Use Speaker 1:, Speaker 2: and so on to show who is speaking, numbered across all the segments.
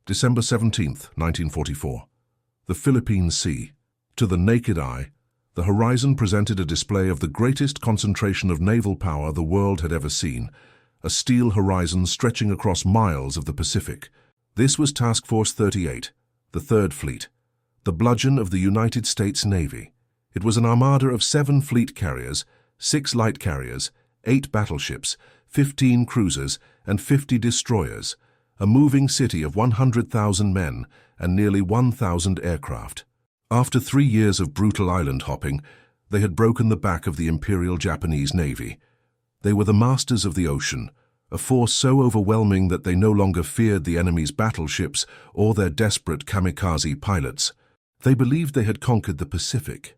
Speaker 1: December 17th, 1944. The Philippine Sea. To the naked eye, the horizon presented a display of the greatest concentration of naval power the world had ever seen, a steel horizon stretching across miles of the Pacific. This was Task Force 38, the Third Fleet, the bludgeon of the United States Navy. It was an armada of 7 fleet carriers, 6 light carriers, 8 battleships, 15 cruisers, and 50 destroyers, a moving city of 100,000 men and nearly 1,000 aircraft. After 3 years of brutal island hopping, they had broken the back of the Imperial Japanese Navy. They were the masters of the ocean, a force so overwhelming that they no longer feared the enemy's battleships or their desperate kamikaze pilots. They believed they had conquered the Pacific,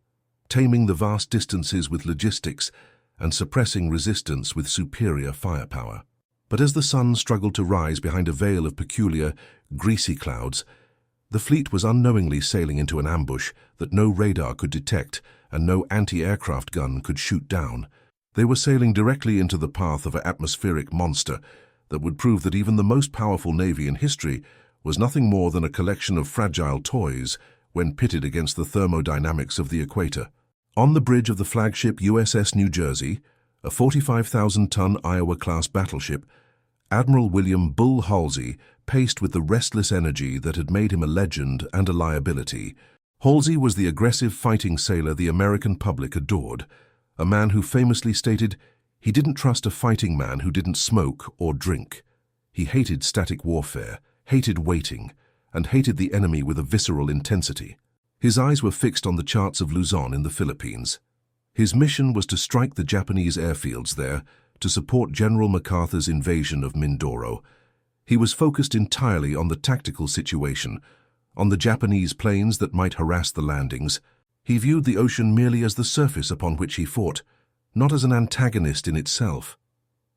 Speaker 1: taming the vast distances with logistics and suppressing resistance with superior firepower. But as the sun struggled to rise behind a veil of peculiar, greasy clouds, the fleet was unknowingly sailing into an ambush that no radar could detect and no anti-aircraft gun could shoot down. They were sailing directly into the path of an atmospheric monster that would prove that even the most powerful navy in history was nothing more than a collection of fragile toys when pitted against the thermodynamics of the equator. On the bridge of the flagship USS New Jersey, a 45,000-ton Iowa-class battleship, Admiral William "Bull" Halsey paced with the restless energy that had made him a legend and a liability. Halsey was the aggressive fighting sailor the American public adored, a man who famously stated he didn't trust a fighting man who didn't smoke or drink. He hated static warfare, hated waiting, and hated the enemy with a visceral intensity. His eyes were fixed on the charts of Luzon in the Philippines. His mission was to strike the Japanese airfields there to support General MacArthur's invasion of Mindoro. He was focused entirely on the tactical situation, on the Japanese planes that might harass the landings. He viewed the ocean merely as the surface upon which he fought, not as an antagonist in itself.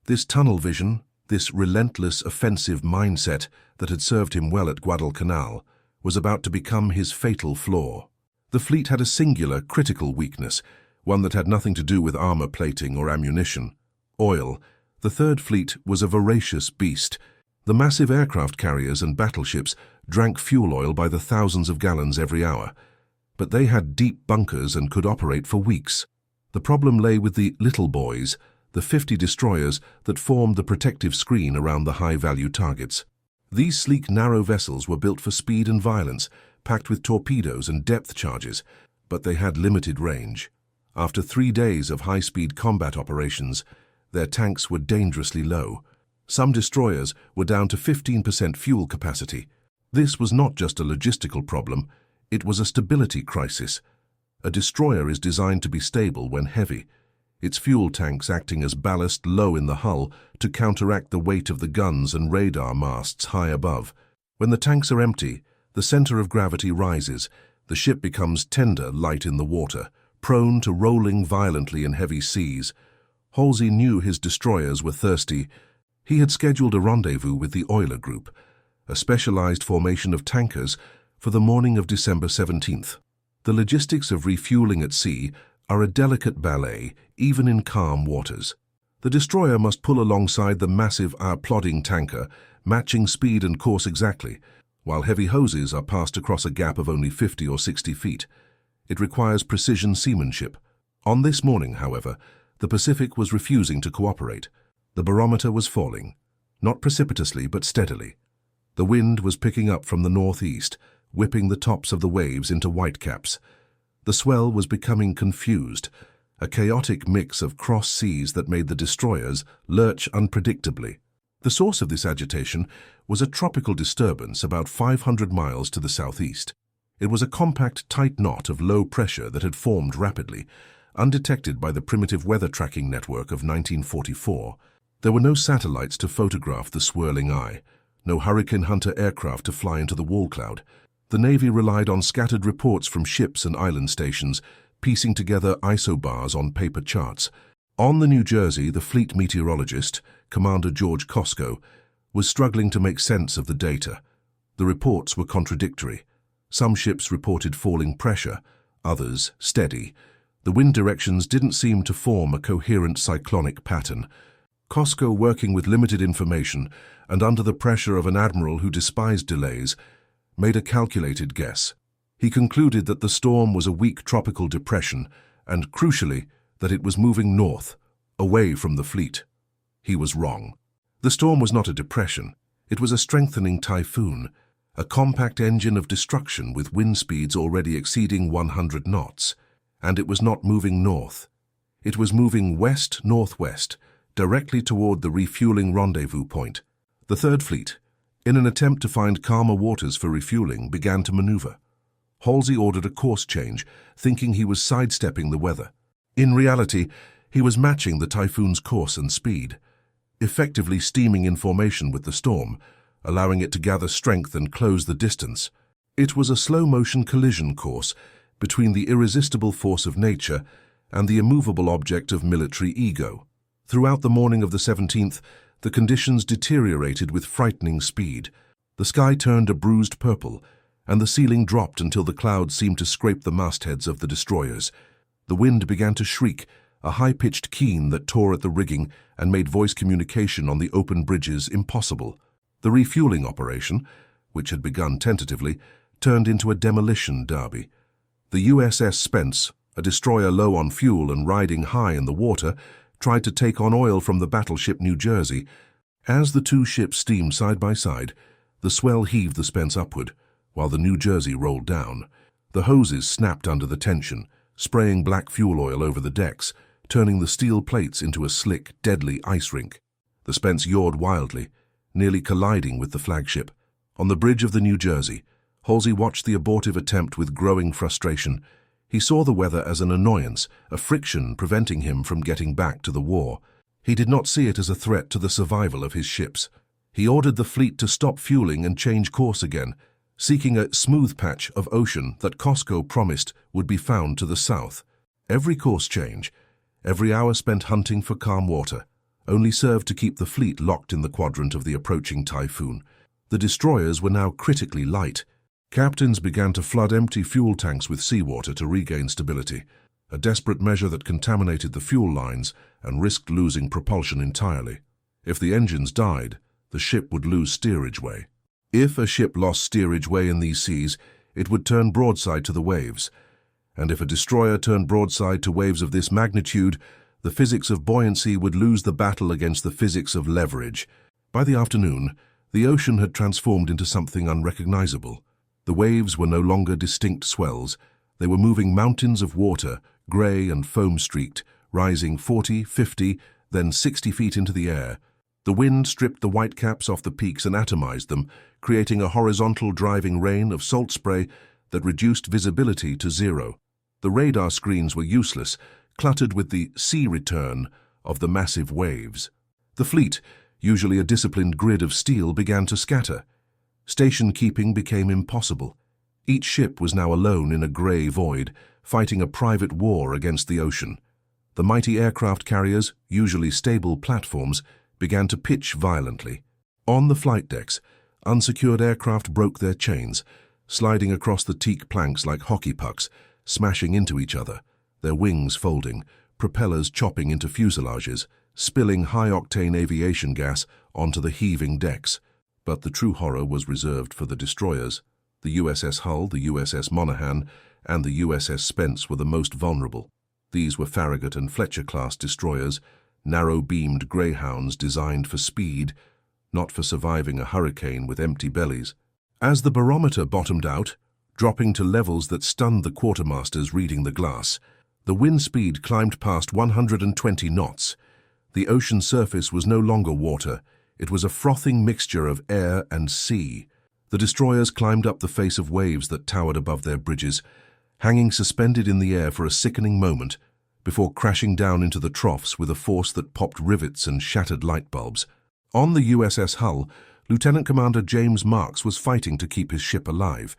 Speaker 1: This tunnel vision, this relentless offensive mindset that had served him well at Guadalcanal, was about to become his fatal flaw. The fleet had a singular, critical weakness, one that had nothing to do with armor plating or ammunition. Oil. The Third Fleet was a voracious beast. The massive aircraft carriers and battleships drank fuel oil by the thousands of gallons every hour. But they had deep bunkers and could operate for weeks. The problem lay with the little boys, the 50 destroyers that formed the protective screen around the high-value targets. These sleek, narrow vessels were built for speed and violence, packed with torpedoes and depth charges, but they had limited range. After 3 days of high-speed combat operations, their tanks were dangerously low. Some destroyers were down to 15% fuel capacity. This was not just a logistical problem, it was a stability crisis. A destroyer is designed to be stable when heavy, its fuel tanks acting as ballast low in the hull to counteract the weight of the guns and radar masts high above. When the tanks are empty, the center of gravity rises, the ship becomes tender light in the water, prone to rolling violently in heavy seas. Halsey knew his destroyers were thirsty. He had scheduled a rendezvous with the Oiler Group, a specialized formation of tankers, for the morning of December 17th. The logistics of refueling at sea are a delicate ballet, even in calm waters. The destroyer must pull alongside the massive plodding tanker, matching speed and course exactly, while heavy hoses are passed across a gap of only 50 or 60 feet. It requires precision seamanship. On this morning, however, the Pacific was refusing to cooperate. The barometer was falling, not precipitously but steadily. The wind was picking up from the northeast, whipping the tops of the waves into whitecaps. The swell was becoming confused, a chaotic mix of cross seas that made the destroyers lurch unpredictably. The source of this agitation was a tropical disturbance about 500 miles to the southeast. It was a compact, tight knot of low pressure that had formed rapidly, undetected by the primitive weather tracking network of 1944. There were no satellites to photograph the swirling eye, no Hurricane Hunter aircraft to fly into the wall cloud. The Navy relied on scattered reports from ships and island stations, piecing together isobars on paper charts. On the New Jersey, the fleet meteorologist, Commander George Cosco, was struggling to make sense of the data. The reports were contradictory. Some ships reported falling pressure, others steady. The wind directions didn't seem to form a coherent cyclonic pattern. Cosco, working with limited information and under the pressure of an admiral who despised delays, made a calculated guess. He concluded that the storm was a weak tropical depression and, crucially, that it was moving north, away from the fleet. He was wrong. The storm was not a depression. It was a strengthening typhoon, a compact engine of destruction with wind speeds already exceeding 100 knots. And it was not moving north. It was moving west-northwest, directly toward the refueling rendezvous point. The Third Fleet, in an attempt to find calmer waters for refueling, began to maneuver. Halsey ordered a course change, thinking he was sidestepping the weather. In reality, he was matching the typhoon's course and speed, effectively steaming in formation with the storm, allowing it to gather strength and close the distance. It was a slow-motion collision course between the irresistible force of nature and the immovable object of military ego. Throughout the morning of the 17th, the conditions deteriorated with frightening speed. The sky turned a bruised purple, and the ceiling dropped until the clouds seemed to scrape the mastheads of the destroyers. The wind began to shriek, a high-pitched keen that tore at the rigging and made voice communication on the open bridges impossible. The refueling operation, which had begun tentatively, turned into a demolition derby. The USS Spence, a destroyer low on fuel and riding high in the water, tried to take on oil from the battleship New Jersey. As the two ships steamed side by side, the swell heaved the Spence upward, while the New Jersey rolled down. The hoses snapped under the tension, spraying black fuel oil over the decks, turning the steel plates into a slick, deadly ice rink. The Spence yawed wildly, nearly colliding with the flagship. On the bridge of the New Jersey, Halsey watched the abortive attempt with growing frustration. He saw the weather as an annoyance, a friction preventing him from getting back to the war. He did not see it as a threat to the survival of his ships. He ordered the fleet to stop fueling and change course again, seeking a smooth patch of ocean that Cosco promised would be found to the south. Every course change, every hour spent hunting for calm water, only served to keep the fleet locked in the quadrant of the approaching typhoon. The destroyers were now critically light. Captains began to flood empty fuel tanks with seawater to regain stability, a desperate measure that contaminated the fuel lines and risked losing propulsion entirely. If the engines died, the ship would lose steerageway. If a ship lost steerageway in these seas, it would turn broadside to the waves. And if a destroyer turned broadside to waves of this magnitude, the physics of buoyancy would lose the battle against the physics of leverage. By the afternoon, the ocean had transformed into something unrecognizable. The waves were no longer distinct swells. They were moving mountains of water, grey and foam-streaked, rising 40, 50, then 60 feet into the air. The wind stripped the whitecaps off the peaks and atomized them, creating a horizontal driving rain of salt spray that reduced visibility to zero. The radar screens were useless, cluttered with the sea return of the massive waves. The fleet, usually a disciplined grid of steel, began to scatter. Station keeping became impossible. Each ship was now alone in a grey void, fighting a private war against the ocean. The mighty aircraft carriers, usually stable platforms, began to pitch violently. On the flight decks, unsecured aircraft broke their chains, sliding across the teak planks like hockey pucks, smashing into each other, their wings folding, propellers chopping into fuselages, spilling high-octane aviation gas onto the heaving decks. But the true horror was reserved for the destroyers. The USS Hull, the USS Monaghan, and the USS Spence were the most vulnerable. These were Farragut and Fletcher-class destroyers, narrow-beamed greyhounds designed for speed, not for surviving a hurricane with empty bellies. As the barometer bottomed out, dropping to levels that stunned the quartermasters reading the glass, the wind speed climbed past 120 knots. The ocean surface was no longer water. It was a frothing mixture of air and sea. The destroyers climbed up the face of waves that towered above their bridges, hanging suspended in the air for a sickening moment, before crashing down into the troughs with a force that popped rivets and shattered light bulbs. On the USS Hull, Lieutenant Commander James Marks was fighting to keep his ship alive.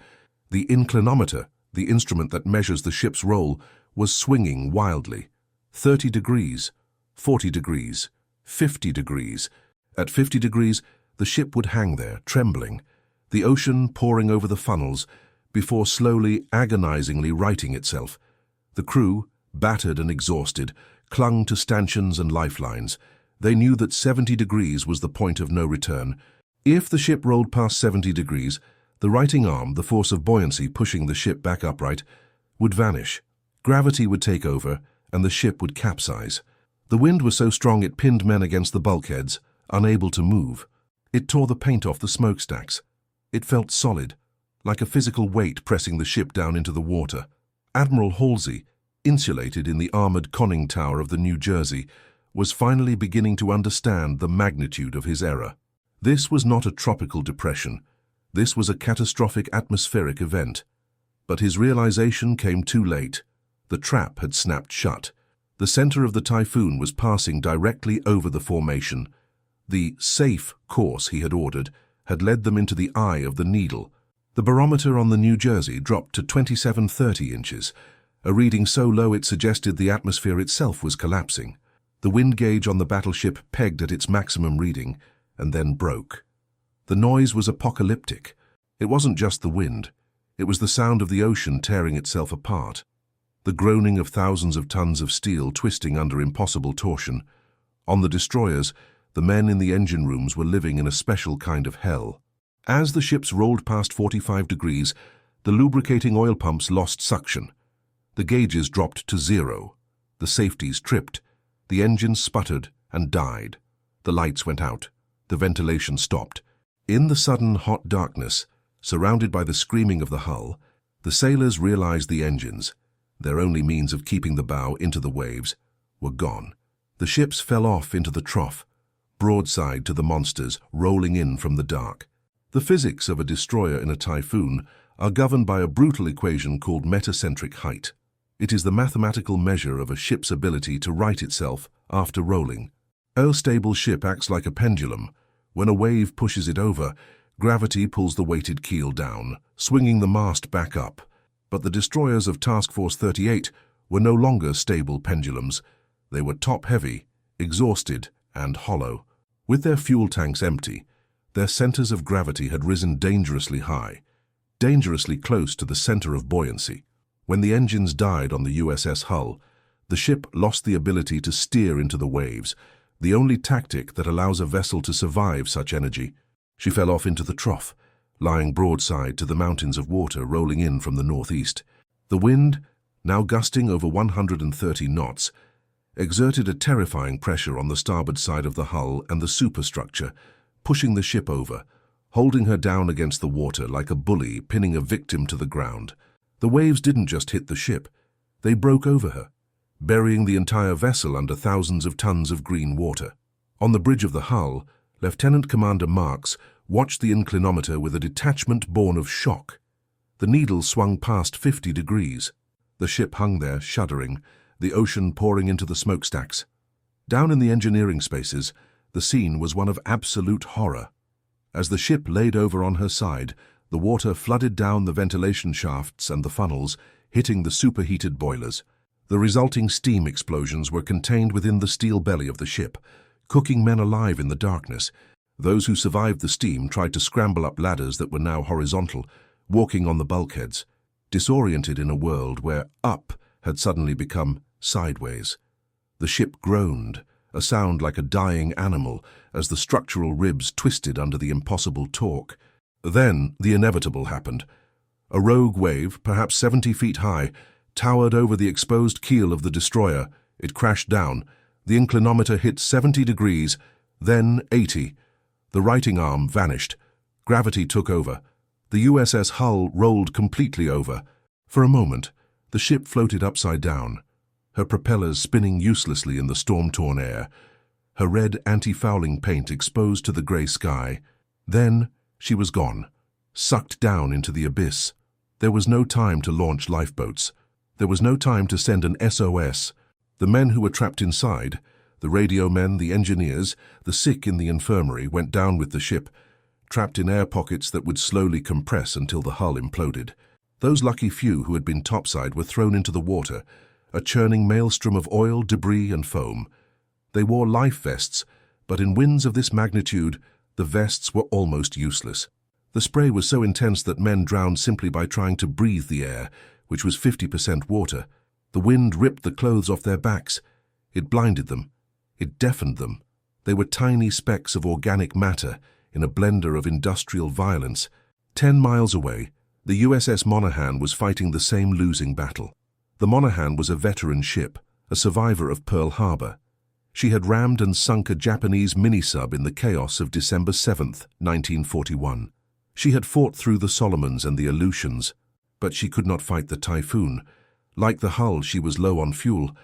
Speaker 1: The inclinometer, the instrument that measures the ship's roll, was swinging wildly. 30 degrees, 40 degrees, 50 degrees. At 50 degrees, the ship would hang there, trembling, the ocean pouring over the funnels, before slowly, agonizingly righting itself. The crew, battered and exhausted, clung to stanchions and lifelines, They knew that 70 degrees was the point of no return. If the ship rolled past 70 degrees, the righting arm, the force of buoyancy pushing the ship back upright, would vanish. Gravity would take over, and the ship would capsize. The wind was so strong it pinned men against the bulkheads, unable to move. It tore the paint off the smokestacks. It felt solid, like a physical weight pressing the ship down into the water. Admiral Halsey, insulated in the armored conning tower of the New Jersey, was finally beginning to understand the magnitude of his error. This was not a tropical depression. This was a catastrophic atmospheric event. But his realization came too late. The trap had snapped shut. The center of the typhoon was passing directly over the formation. The safe course he had ordered had led them into the eye of the needle. The barometer on the New Jersey dropped to 2730 inches, a reading so low it suggested the atmosphere itself was collapsing. The wind gauge on the battleship pegged at its maximum reading and then broke. The noise was apocalyptic. It wasn't just the wind. It was the sound of the ocean tearing itself apart. The groaning of thousands of tons of steel twisting under impossible torsion. On the destroyers, the men in the engine rooms were living in a special kind of hell. As the ships rolled past 45 degrees, the lubricating oil pumps lost suction. The gauges dropped to zero. The safeties tripped. The engines sputtered and died. The lights went out. The ventilation stopped. In the sudden hot darkness, surrounded by the screaming of the hull, the sailors realized the engines, their only means of keeping the bow into the waves, were gone. The ships fell off into the trough, broadside to the monsters rolling in from the dark. The physics of a destroyer in a typhoon are governed by a brutal equation called metacentric height. It is the mathematical measure of a ship's ability to right itself after rolling. A stable ship acts like a pendulum. When a wave pushes it over, gravity pulls the weighted keel down, swinging the mast back up. But the destroyers of Task Force 38 were no longer stable pendulums. They were top-heavy, exhausted, and hollow. With their fuel tanks empty, their centers of gravity had risen dangerously high, dangerously close to the center of buoyancy. When the engines died on the USS Hull, the ship lost the ability to steer into the waves, the only tactic that allows a vessel to survive such energy. She fell off into the trough, lying broadside to the mountains of water rolling in from the northeast. The wind, now gusting over 130 knots, exerted a terrifying pressure on the starboard side of the hull and the superstructure, pushing the ship over, holding her down against the water like a bully pinning a victim to the ground. The waves didn't just hit the ship, they broke over her, burying the entire vessel under thousands of tons of green water. On the bridge of the hull, Lieutenant Commander Marks watched the inclinometer with a detachment born of shock. The needle swung past 50 degrees. The ship hung there, shuddering, the ocean pouring into the smokestacks. Down in the engineering spaces, the scene was one of absolute horror. As the ship laid over on her side, the water flooded down the ventilation shafts and the funnels, hitting the superheated boilers. The resulting steam explosions were contained within the steel belly of the ship, cooking men alive in the darkness. Those who survived the steam tried to scramble up ladders that were now horizontal, walking on the bulkheads, disoriented in a world where up had suddenly become sideways. The ship groaned, a sound like a dying animal, as the structural ribs twisted under the impossible torque. Then the inevitable happened. A rogue wave, perhaps 70 feet high, towered over the exposed keel of the destroyer. It crashed down. The inclinometer hit 70 degrees, then 80. The righting arm vanished. Gravity took over. The USS Hull rolled completely over. For a moment, the ship floated upside down, her propellers spinning uselessly in the storm-torn air, her red anti-fouling paint exposed to the grey sky. Then she was gone, sucked down into the abyss. There was no time to launch lifeboats. There was no time to send an SOS. The men who were trapped inside, the radio men, the engineers, the sick in the infirmary, went down with the ship, trapped in air pockets that would slowly compress until the hull imploded. Those lucky few who had been topside were thrown into the water, a churning maelstrom of oil, debris, and foam. They wore life vests, but in winds of this magnitude, the vests were almost useless. The spray was so intense that men drowned simply by trying to breathe the air, which was 50% water. The wind ripped the clothes off their backs. It blinded them. It deafened them. They were tiny specks of organic matter in a blender of industrial violence. 10 miles away, the USS Monaghan was fighting the same losing battle. The Monaghan was a veteran ship, a survivor of Pearl Harbor. She had rammed and sunk a Japanese mini-sub in the chaos of December 7, 1941. She had fought through the Solomons and the Aleutians, but she could not fight the Typhoon. Like the Hull, she was low on fuel.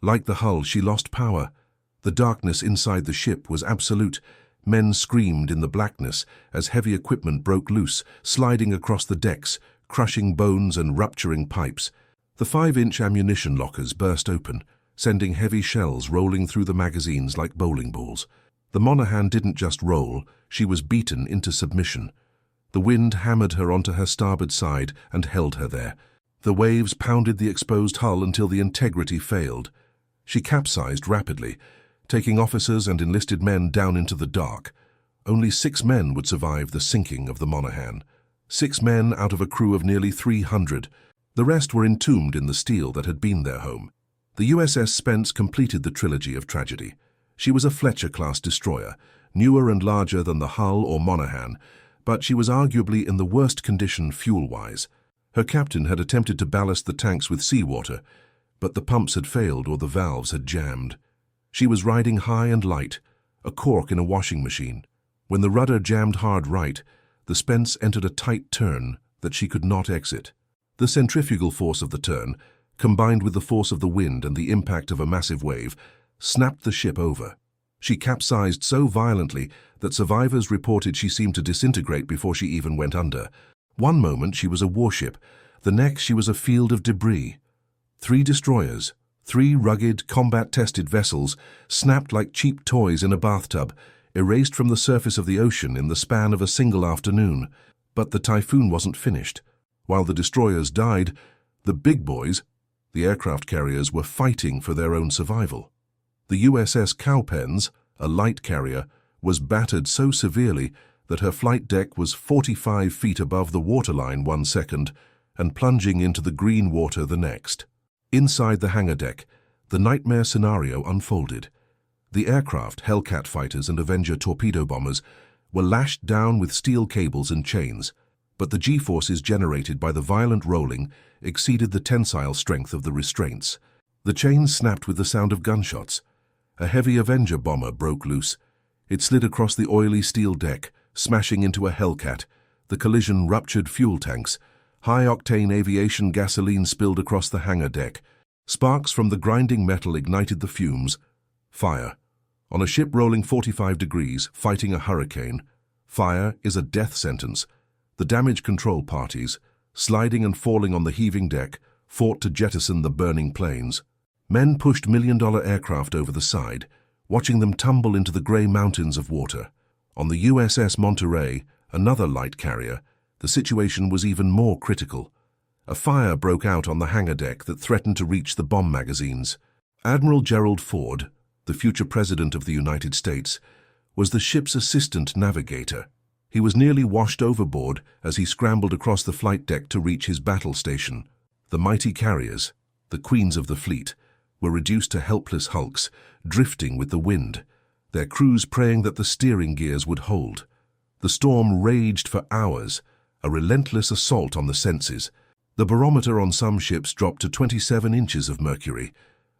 Speaker 1: Like the Hull, she lost power. The darkness inside the ship was absolute. Men screamed in the blackness as heavy equipment broke loose, sliding across the decks, crushing bones and rupturing pipes. The 5-inch ammunition lockers burst open, sending heavy shells rolling through the magazines like bowling balls. The Monaghan didn't just roll, she was beaten into submission. The wind hammered her onto her starboard side and held her there. The waves pounded the exposed hull until the integrity failed. She capsized rapidly, taking officers and enlisted men down into the dark. Only 6 men would survive the sinking of the Monaghan. 6 men out of a crew of nearly 300. The rest were entombed in the steel that had been their home. The USS Spence completed the trilogy of tragedy. She was a Fletcher-class destroyer, newer and larger than the Hull or Monaghan, but she was arguably in the worst condition fuel-wise. Her captain had attempted to ballast the tanks with seawater, but the pumps had failed or the valves had jammed. She was riding high and light, a cork in a washing machine. When the rudder jammed hard right, the Spence entered a tight turn that she could not exit. The centrifugal force of the turn, combined with the force of the wind and the impact of a massive wave, snapped the ship over. She capsized so violently that survivors reported she seemed to disintegrate before she even went under. One moment she was a warship, the next she was a field of debris. 3 destroyers, 3 rugged, combat-tested vessels, snapped like cheap toys in a bathtub, erased from the surface of the ocean in the span of a single afternoon. But the Typhoon wasn't finished. While the destroyers died, the big boys, the aircraft carriers, were fighting for their own survival. The USS Cowpens, a light carrier, was battered so severely that her flight deck was 45 feet above the waterline 1 second and plunging into the green water the next. Inside the hangar deck, the nightmare scenario unfolded. The aircraft, Hellcat fighters and Avenger torpedo bombers, were lashed down with steel cables and chains, but the G-forces generated by the violent rolling exceeded the tensile strength of the restraints. The chains snapped with the sound of gunshots. A heavy Avenger bomber broke loose. It slid across the oily steel deck, smashing into a Hellcat. The collision ruptured fuel tanks. High-octane aviation gasoline spilled across the hangar deck. Sparks from the grinding metal ignited the fumes. Fire. On a ship rolling 45 degrees, fighting a hurricane, fire is a death sentence. The damage control parties, sliding and falling on the heaving deck, fought to jettison the burning planes. Men pushed million-dollar aircraft over the side, watching them tumble into the grey mountains of water. On the USS Monterey, another light carrier, the situation was even more critical. A fire broke out on the hangar deck that threatened to reach the bomb magazines. Admiral Gerald Ford, the future President of the United States, was the ship's assistant navigator. He was nearly washed overboard as he scrambled across the flight deck to reach his battle station. The mighty carriers, the queens of the fleet, were reduced to helpless hulks, drifting with the wind, their crews praying that the steering gears would hold. The storm raged for hours, a relentless assault on the senses. The barometer on some ships dropped to 27 inches of mercury,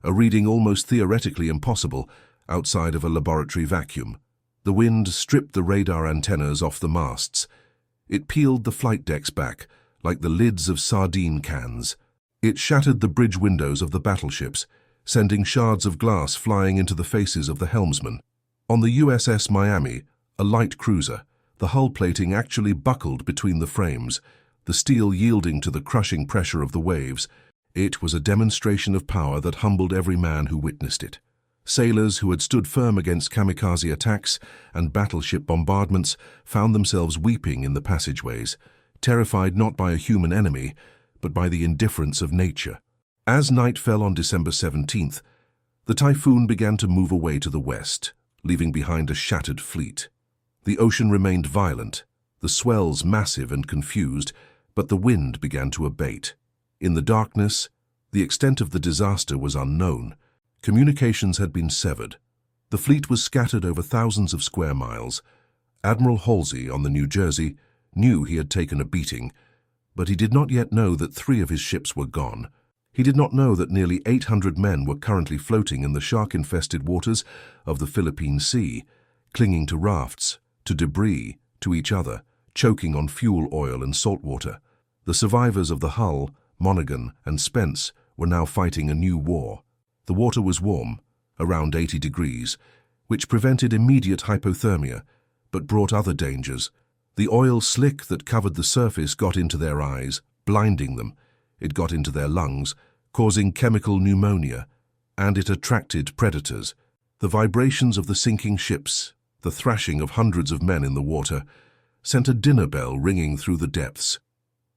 Speaker 1: a reading almost theoretically impossible outside of a laboratory vacuum. The wind stripped the radar antennas off the masts. It peeled the flight decks back, like the lids of sardine cans. It shattered the bridge windows of the battleships, sending shards of glass flying into the faces of the helmsmen. On the USS Miami, a light cruiser, the hull plating actually buckled between the frames, the steel yielding to the crushing pressure of the waves. It was a demonstration of power that humbled every man who witnessed it. Sailors who had stood firm against kamikaze attacks and battleship bombardments found themselves weeping in the passageways, terrified not by a human enemy, but by the indifference of nature. As night fell on December 17th, the Typhoon began to move away to the west, leaving behind a shattered fleet. The ocean remained violent, the swells massive and confused, but the wind began to abate. In the darkness, the extent of the disaster was unknown. Communications had been severed. The fleet was scattered over thousands of square miles. Admiral Halsey on the New Jersey knew he had taken a beating, but he did not yet know that 3 of his ships were gone. He did not know that nearly 800 men were currently floating in the shark-infested waters of the Philippine Sea, clinging to rafts, to debris, to each other, choking on fuel oil and salt water. The survivors of the Hull, Monaghan, and Spence were now fighting a new war. The water was warm, around 80 degrees, which prevented immediate hypothermia, but brought other dangers. The oil slick that covered the surface got into their eyes, blinding them. It got into their lungs, causing chemical pneumonia, and it attracted predators. The vibrations of the sinking ships, the thrashing of hundreds of men in the water, sent a dinner bell ringing through the depths.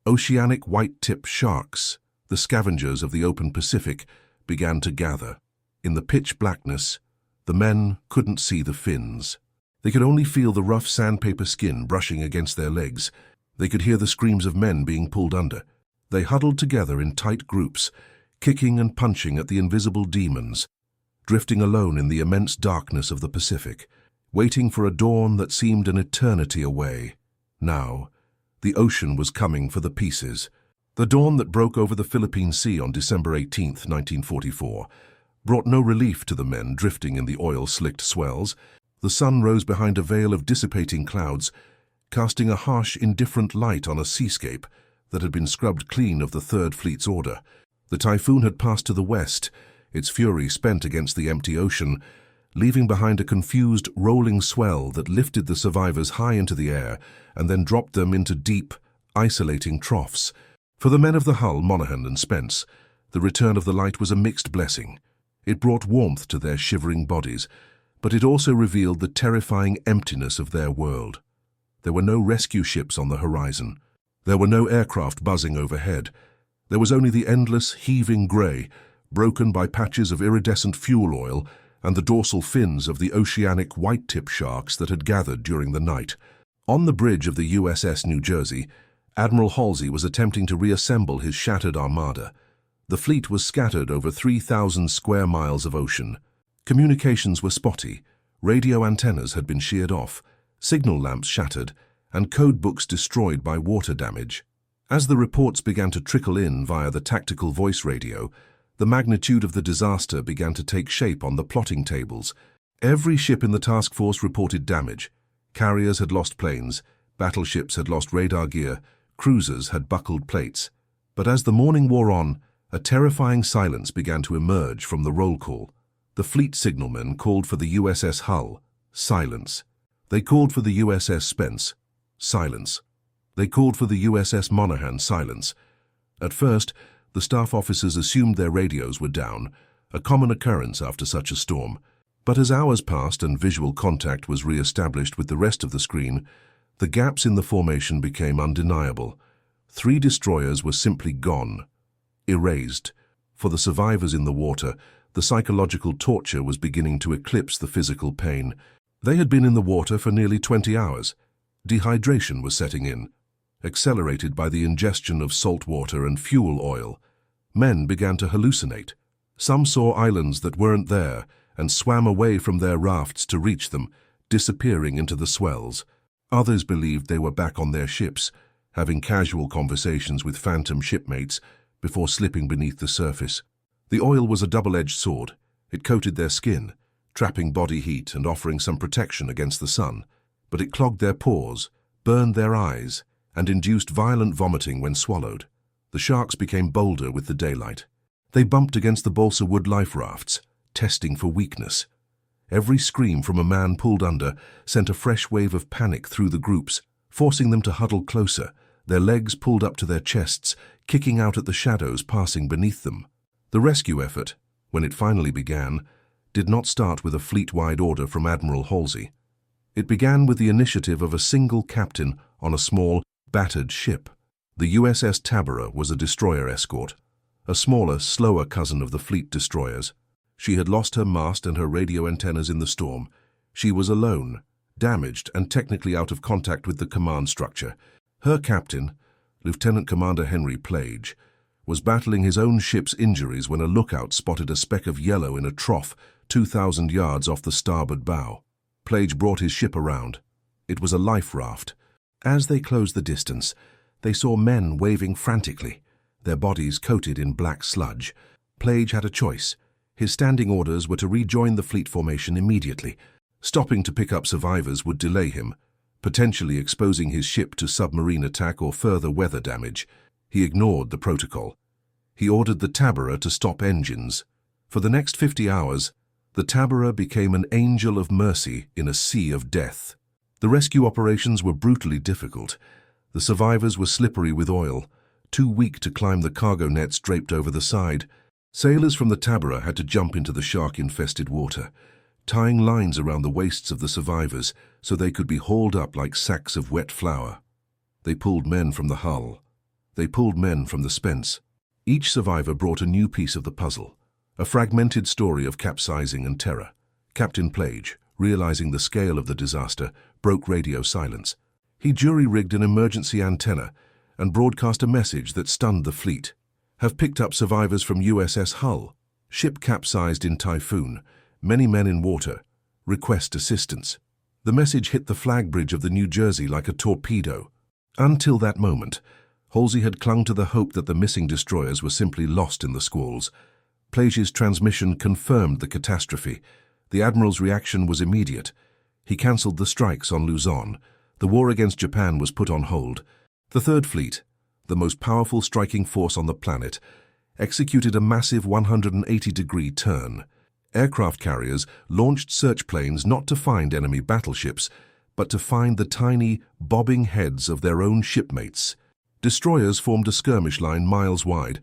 Speaker 1: Oceanic white-tip sharks, the scavengers of the open Pacific, began to gather. In the pitch blackness, the men couldn't see the fins. They could only feel the rough sandpaper skin brushing against their legs. They could hear the screams of men being pulled under. They huddled together in tight groups, kicking and punching at the invisible demons, drifting alone in the immense darkness of the Pacific, waiting for a dawn that seemed an eternity away. Now, the ocean was coming for the pieces. The dawn that broke over the Philippine Sea on December 18, 1944, brought no relief to the men drifting in the oil-slicked swells. The sun rose behind a veil of dissipating clouds, casting a harsh, indifferent light on a seascape that had been scrubbed clean of the Third Fleet's order. The typhoon had passed to the west, its fury spent against the empty ocean, leaving behind a confused, rolling swell that lifted the survivors high into the air and then dropped them into deep, isolating troughs. For the men of the Hull, Monaghan, and Spence, the return of the light was a mixed blessing. It brought warmth to their shivering bodies, but it also revealed the terrifying emptiness of their world. There were no rescue ships on the horizon. There were no aircraft buzzing overhead. There was only the endless, heaving grey, broken by patches of iridescent fuel oil and the dorsal fins of the oceanic white-tip sharks that had gathered during the night. On the bridge of the USS New Jersey, Admiral Halsey was attempting to reassemble his shattered armada. The fleet was scattered over 3,000 square miles of ocean. Communications were spotty, radio antennas had been sheared off, signal lamps shattered, and code books destroyed by water damage. As the reports began to trickle in via the tactical voice radio, the magnitude of the disaster began to take shape on the plotting tables. Every ship in the task force reported damage. Carriers had lost planes, battleships had lost radar gear, cruisers had buckled plates. But as the morning wore on, a terrifying silence began to emerge from the roll call. The fleet signalmen called for the USS Hull. Silence. They called for the USS Spence. Silence. They called for the USS Monaghan. Silence. At first, the staff officers assumed their radios were down, a common occurrence after such a storm. But as hours passed and visual contact was re-established with the rest of the screen, the gaps in the formation became undeniable. 3 destroyers were simply gone, erased. For the survivors in the water, the psychological torture was beginning to eclipse the physical pain. They had been in the water for nearly 20 hours. Dehydration was setting in, accelerated by the ingestion of salt water and fuel oil. Men began to hallucinate. Some saw islands that weren't there and swam away from their rafts to reach them, disappearing into the swells. Others believed they were back on their ships, having casual conversations with phantom shipmates before slipping beneath the surface. The oil was a double-edged sword. It coated their skin, trapping body heat and offering some protection against the sun. But it clogged their pores, burned their eyes, and induced violent vomiting when swallowed. The sharks became bolder with the daylight. They bumped against the balsa wood life rafts, testing for weakness. Every scream from a man pulled under sent a fresh wave of panic through the groups, forcing them to huddle closer, their legs pulled up to their chests, kicking out at the shadows passing beneath them. The rescue effort, when it finally began, did not start with a fleet-wide order from Admiral Halsey. It began with the initiative of a single captain on a small, battered ship. The USS Tabora was a destroyer escort, a smaller, slower cousin of the fleet destroyers. She had lost her mast and her radio antennas in the storm. She was alone, damaged and technically out of contact with the command structure. Her captain, Lieutenant Commander Henry Plage, was battling his own ship's injuries when a lookout spotted a speck of yellow in a trough 2,000 yards off the starboard bow. Plage brought his ship around. It was a life raft. As they closed the distance, they saw men waving frantically, their bodies coated in black sludge. Plage had a choice. His standing orders were to rejoin the fleet formation immediately. Stopping to pick up survivors would delay him, potentially exposing his ship to submarine attack or further weather damage. He ignored the protocol. He ordered the Tabora to stop engines. For the next 50 hours, the Tabora became an angel of mercy in a sea of death. The rescue operations were brutally difficult. The survivors were slippery with oil, too weak to climb the cargo nets draped over the side. Sailors from the Tabora had to jump into the shark-infested water, tying lines around the waists of the survivors so they could be hauled up like sacks of wet flour. They pulled men from the Hull. They pulled men from the Spence. Each survivor brought a new piece of the puzzle, a fragmented story of capsizing and terror. Captain Plage, realizing the scale of the disaster, broke radio silence. He jury-rigged an emergency antenna and broadcast a message that stunned the fleet. Have picked up survivors from USS Hull. Ship capsized in typhoon. Many men in water. Request assistance. The message hit the flag bridge of the New Jersey like a torpedo. Until that moment, Halsey had clung to the hope that the missing destroyers were simply lost in the squalls. Plage's transmission confirmed the catastrophe. The Admiral's reaction was immediate. He cancelled the strikes on Luzon. The war against Japan was put on hold. The Third Fleet, the most powerful striking force on the planet, executed a massive 180-degree turn. Aircraft carriers launched search planes not to find enemy battleships, but to find the tiny, bobbing heads of their own shipmates. Destroyers formed a skirmish line miles wide,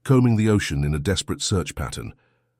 Speaker 1: combing the ocean in a desperate search pattern.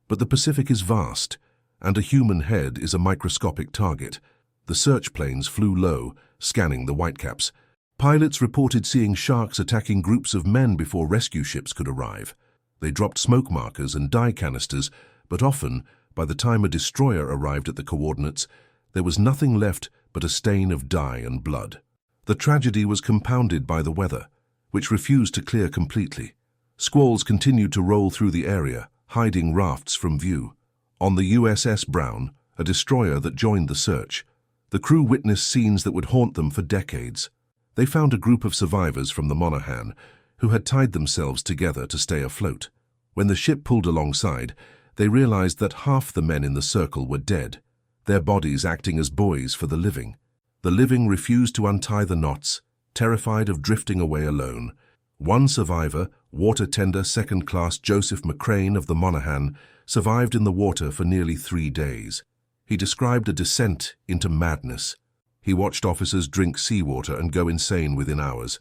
Speaker 1: But the Pacific is vast, and a human head is a microscopic target. The search planes flew low, scanning the whitecaps. Pilots reported seeing sharks attacking groups of men before rescue ships could arrive. They dropped smoke markers and dye canisters, but often, by the time a destroyer arrived at the coordinates, there was nothing left but a stain of dye and blood. The tragedy was compounded by the weather, which refused to clear completely. Squalls continued to roll through the area, hiding rafts from view. On the USS Brown, a destroyer that joined the search, the crew witnessed scenes that would haunt them for decades. They found a group of survivors from the Monaghan who had tied themselves together to stay afloat. When the ship pulled alongside, they realized that half the men in the circle were dead, their bodies acting as buoys for the living. The living refused to untie the knots, terrified of drifting away alone. One survivor, water tender second-class Joseph McCrane of the Monaghan, survived in the water for nearly 3 days. He described a descent into madness. He watched officers drink seawater and go insane within hours,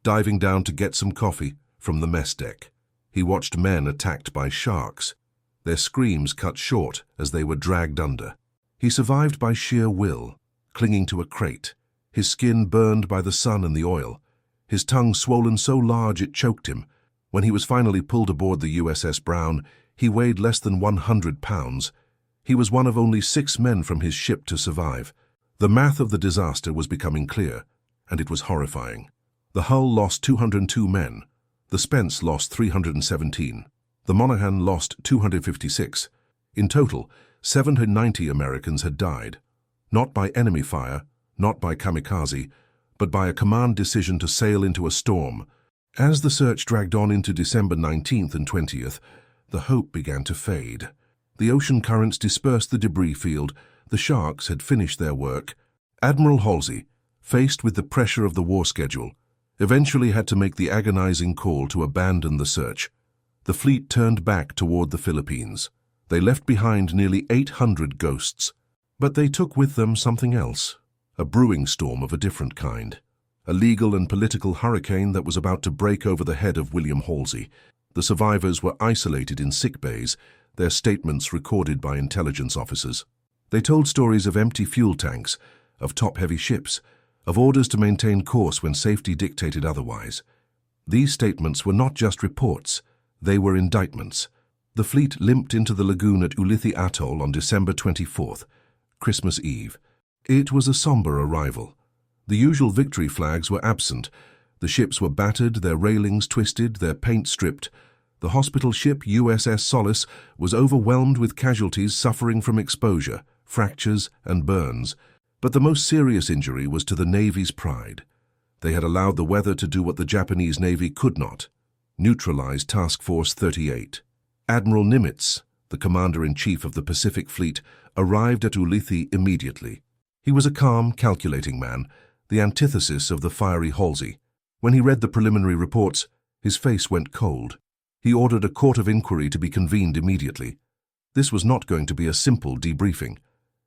Speaker 1: diving down to get some coffee from the mess deck. He watched men attacked by sharks, their screams cut short as they were dragged under. He survived by sheer will, clinging to a crate, his skin burned by the sun and the oil, his tongue swollen so large it choked him. When he was finally pulled aboard the USS Brown, he weighed less than 100 pounds. He was one of only 6 men from his ship to survive. The math of the disaster was becoming clear, and it was horrifying. The Hull lost 202 men. The Spence lost 317. The Monaghan lost 256. In total, 790 Americans had died, not by enemy fire, not by kamikaze, but by a command decision to sail into a storm. As the search dragged on into December 19th and 20th, the hope began to fade. The ocean currents dispersed the debris field. The sharks had finished their work. Admiral Halsey, faced with the pressure of the war schedule, eventually had to make the agonizing call to abandon the search. The fleet turned back toward the Philippines. They left behind nearly 800 ghosts, but they took with them something else, a brewing storm of a different kind, a legal and political hurricane that was about to break over the head of William Halsey. The survivors were isolated in sick bays, their statements recorded by intelligence officers. They told stories of empty fuel tanks, of top-heavy ships, of orders to maintain course when safety dictated otherwise. These statements were not just reports, they were indictments. The fleet limped into the lagoon at Ulithi Atoll on December 24th, Christmas Eve. It was a somber arrival. The usual victory flags were absent. The ships were battered, their railings twisted, their paint stripped. The hospital ship USS Solace was overwhelmed with casualties suffering from exposure, fractures, and burns. But the most serious injury was to the Navy's pride. They had allowed the weather to do what the Japanese Navy could not: neutralize Task Force 38. Admiral Nimitz, the commander-in-chief of the Pacific Fleet, arrived at Ulithi immediately. He was a calm, calculating man, the antithesis of the fiery Halsey. When he read the preliminary reports, his face went cold. He ordered a court of inquiry to be convened immediately. This was not going to be a simple debriefing.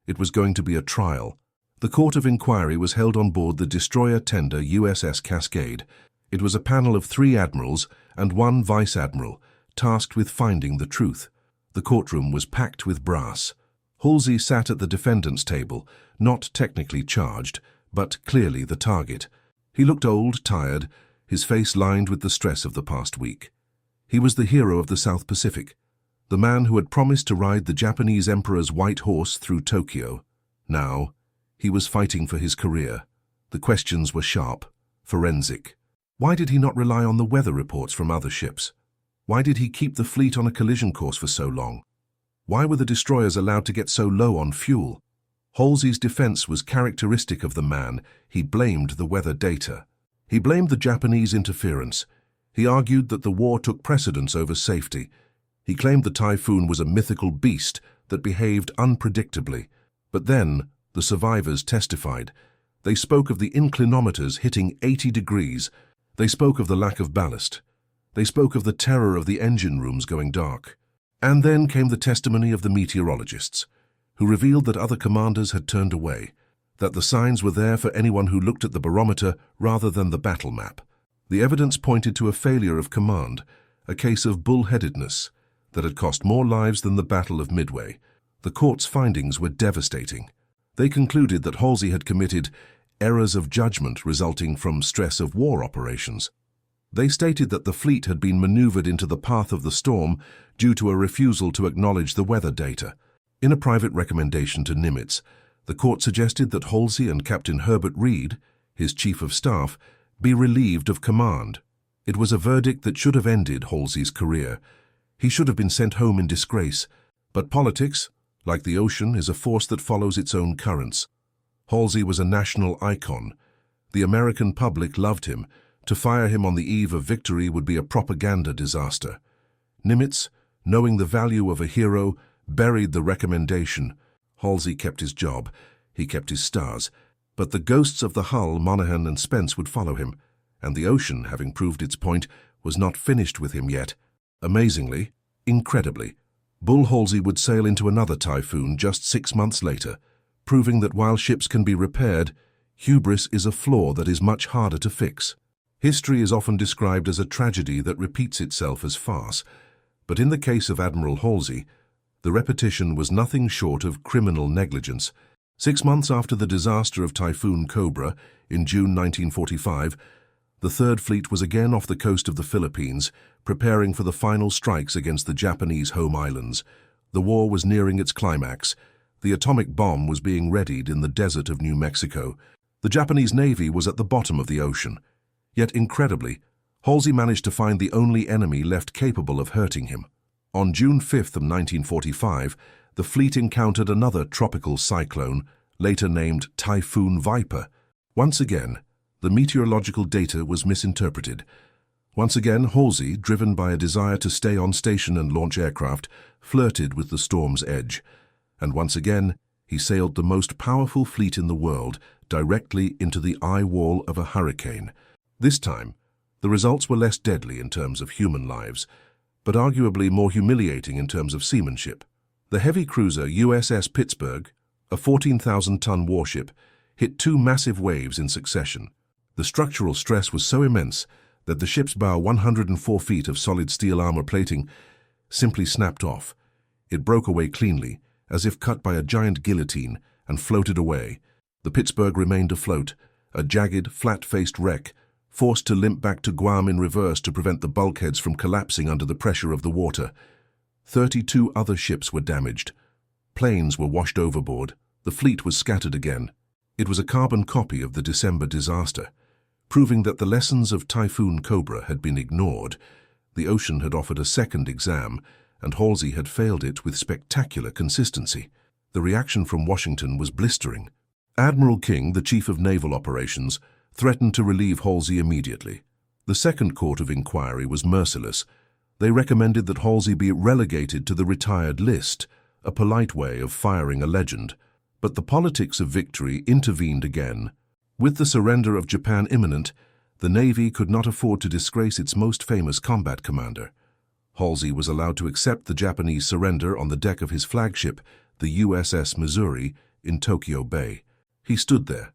Speaker 1: It was going to be a trial. The court of inquiry was held on board the destroyer tender USS Cascade. It was a panel of 3 admirals and 1 vice-admiral, tasked with finding the truth. The courtroom was packed with brass. Halsey sat at the defendant's table, not technically charged, but clearly the target. He looked old, tired, his face lined with the stress of the past week. He was the hero of the South Pacific, the man who had promised to ride the Japanese Emperor's white horse through Tokyo. Now, he was fighting for his career. The questions were sharp, forensic. Why did he not rely on the weather reports from other ships? Why did he keep the fleet on a collision course for so long? Why were the destroyers allowed to get so low on fuel? Halsey's defense was characteristic of the man. He blamed the weather data. He blamed the Japanese interference. He argued that the war took precedence over safety. He claimed the Typhoon was a mythical beast that behaved unpredictably. But then, the survivors testified. They spoke of the inclinometers hitting 80 degrees. They spoke of the lack of ballast. They spoke of the terror of the engine rooms going dark. And then came the testimony of the meteorologists, who revealed that other commanders had turned away, that the signs were there for anyone who looked at the barometer rather than the battle map. The evidence pointed to a failure of command, a case of bullheadedness that had cost more lives than the Battle of Midway. The court's findings were devastating. They concluded that Halsey had committed errors of judgment resulting from stress of war operations. They stated that the fleet had been maneuvered into the path of the storm due to a refusal to acknowledge the weather data. In a private recommendation to Nimitz, the court suggested that Halsey and Captain Herbert Reed, his chief of staff, be relieved of command. It was a verdict that should have ended Halsey's career. He should have been sent home in disgrace. But politics, like the ocean, is a force that follows its own currents. Halsey was a national icon. The American public loved him. To fire him on the eve of victory would be a propaganda disaster. Nimitz, knowing the value of a hero, buried the recommendation. Halsey kept his job. He kept his stars. But the ghosts of the Hull, Monaghan, and Spence would follow him, and the ocean, having proved its point, was not finished with him yet. Amazingly, incredibly, Bull Halsey would sail into another typhoon just 6 months later, proving that while ships can be repaired, hubris is a flaw that is much harder to fix. History is often described as a tragedy that repeats itself as farce, but in the case of Admiral Halsey, the repetition was nothing short of criminal negligence. 6 months after the disaster of Typhoon Cobra in June 1945, the Third Fleet was again off the coast of the Philippines, preparing for the final strikes against the Japanese home islands. The war was nearing its climax. The atomic bomb was being readied in the desert of New Mexico. The Japanese Navy was at the bottom of the ocean. Yet incredibly, Halsey managed to find the only enemy left capable of hurting him. On June 5th of 1945, the fleet encountered another tropical cyclone, later named Typhoon Viper. Once again, the meteorological data was misinterpreted. Once again, Halsey, driven by a desire to stay on station and launch aircraft, flirted with the storm's edge. And once again, he sailed the most powerful fleet in the world directly into the eye wall of a hurricane. This time, the results were less deadly in terms of human lives, but arguably more humiliating in terms of seamanship. The heavy cruiser USS Pittsburgh, a 14,000-ton warship, hit 2 massive waves in succession. The structural stress was so immense that the ship's bow, 104 feet of solid steel armor plating, simply snapped off. It broke away cleanly, as if cut by a giant guillotine, and floated away. The Pittsburgh remained afloat, a jagged, flat-faced wreck, forced to limp back to Guam in reverse to prevent the bulkheads from collapsing under the pressure of the water. 32 other ships were damaged. Planes were washed overboard. The fleet was scattered again. It was a carbon copy of the December disaster, proving that the lessons of Typhoon Cobra had been ignored. The ocean had offered a second exam, and Halsey had failed it with spectacular consistency. The reaction from Washington was blistering. Admiral King, the Chief of Naval Operations, threatened to relieve Halsey immediately. The Second Court of Inquiry was merciless. They recommended that Halsey be relegated to the retired list, a polite way of firing a legend. But the politics of victory intervened again. With the surrender of Japan imminent, the Navy could not afford to disgrace its most famous combat commander. Halsey was allowed to accept the Japanese surrender on the deck of his flagship, the USS Missouri, in Tokyo Bay. He stood there,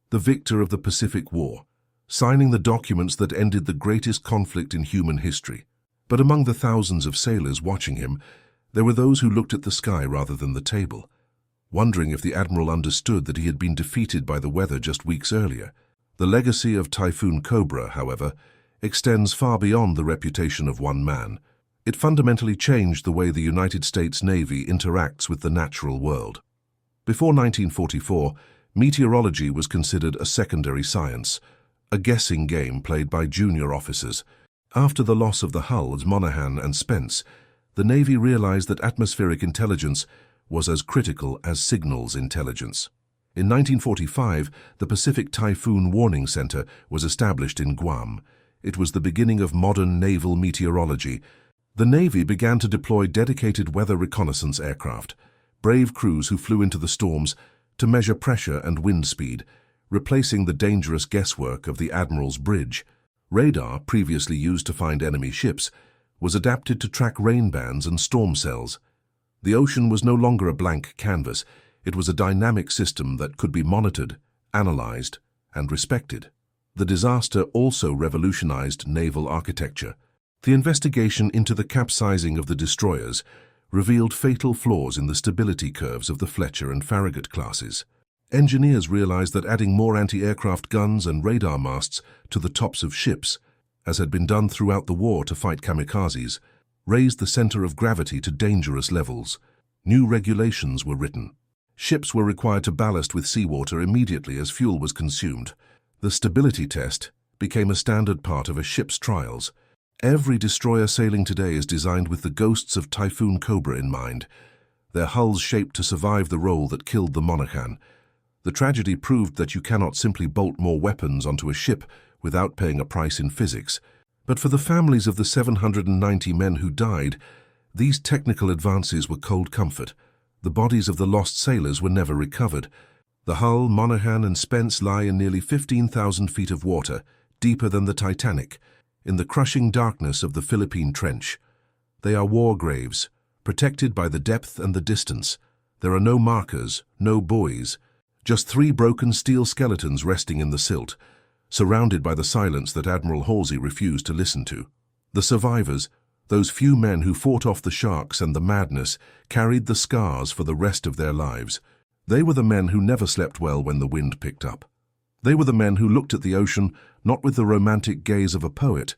Speaker 1: the victor of the Pacific War, signing the documents that ended the greatest conflict in human history. But among the thousands of sailors watching him, there were those who looked at the sky rather than the table, wondering if the admiral understood that he had been defeated by the weather just weeks earlier. The legacy of Typhoon Cobra, however, extends far beyond the reputation of one man. It fundamentally changed the way the United States Navy interacts with the natural world. Before 1944, meteorology was considered a secondary science, a guessing game played by junior officers. After the loss of the hulls Monaghan and Spence, the Navy realized that atmospheric intelligence was as critical as signals intelligence. In 1945, the Pacific Typhoon Warning Center was established in Guam. It was the beginning of modern naval meteorology. The Navy began to deploy dedicated weather reconnaissance aircraft, brave crews who flew into the storms to measure pressure and wind speed, replacing the dangerous guesswork of the Admiral's Bridge. Radar, previously used to find enemy ships, was adapted to track rain bands and storm cells. The ocean was no longer a blank canvas. It was a dynamic system that could be monitored, analyzed, and respected. The disaster also revolutionized naval architecture. The investigation into the capsizing of the destroyers revealed fatal flaws in the stability curves of the Fletcher and Farragut classes. Engineers realized that adding more anti-aircraft guns and radar masts to the tops of ships, as had been done throughout the war to fight kamikazes, raised the center of gravity to dangerous levels. New regulations were written. Ships were required to ballast with seawater immediately as fuel was consumed. The stability test became a standard part of a ship's trials. Every destroyer sailing today is designed with the ghosts of Typhoon Cobra in mind, their hulls shaped to survive the roll that killed the Monaghan. The tragedy proved that you cannot simply bolt more weapons onto a ship without paying a price in physics. But for the families of the 790 men who died, these technical advances were cold comfort. The bodies of the lost sailors were never recovered. The Hull, Monaghan, and Spence lie in nearly 15,000 feet of water, deeper than the Titanic, in the crushing darkness of the Philippine Trench. They are war graves, protected by the depth and the distance. There are no markers, no buoys, just 3 broken steel skeletons resting in the silt, surrounded by the silence that Admiral Halsey refused to listen to. The survivors, those few men who fought off the sharks and the madness, carried the scars for the rest of their lives. They were the men who never slept well when the wind picked up. They were the men who looked at the ocean not with the romantic gaze of a poet,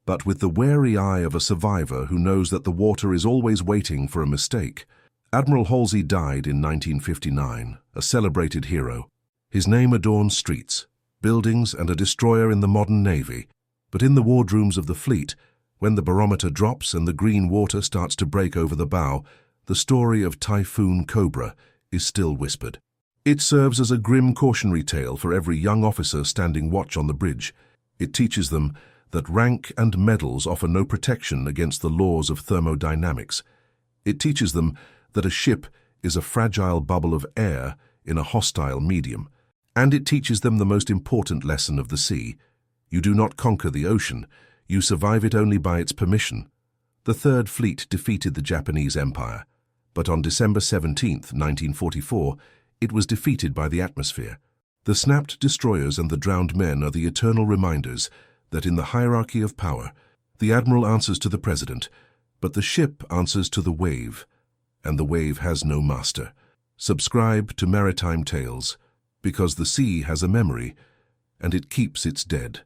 Speaker 1: but with the wary eye of a survivor who knows that the water is always waiting for a mistake. Admiral Halsey died in 1959, a celebrated hero. His name adorns streets, buildings, and a destroyer in the modern Navy. But in the wardrooms of the fleet, when the barometer drops and the green water starts to break over the bow, the story of Typhoon Cobra is still whispered. It serves as a grim cautionary tale for every young officer standing watch on the bridge. It teaches them that rank and medals offer no protection against the laws of thermodynamics. It teaches them that a ship is a fragile bubble of air in a hostile medium. And it teaches them the most important lesson of the sea. You do not conquer the ocean, you survive it only by its permission. The Third Fleet defeated the Japanese Empire, but on December 17, 1944, it was defeated by the atmosphere. The snapped destroyers and the drowned men are the eternal reminders that in the hierarchy of power, the admiral answers to the president, but the ship answers to the wave, and the wave has no master. Subscribe to Maritime Tales, because the sea has a memory, and it keeps its dead.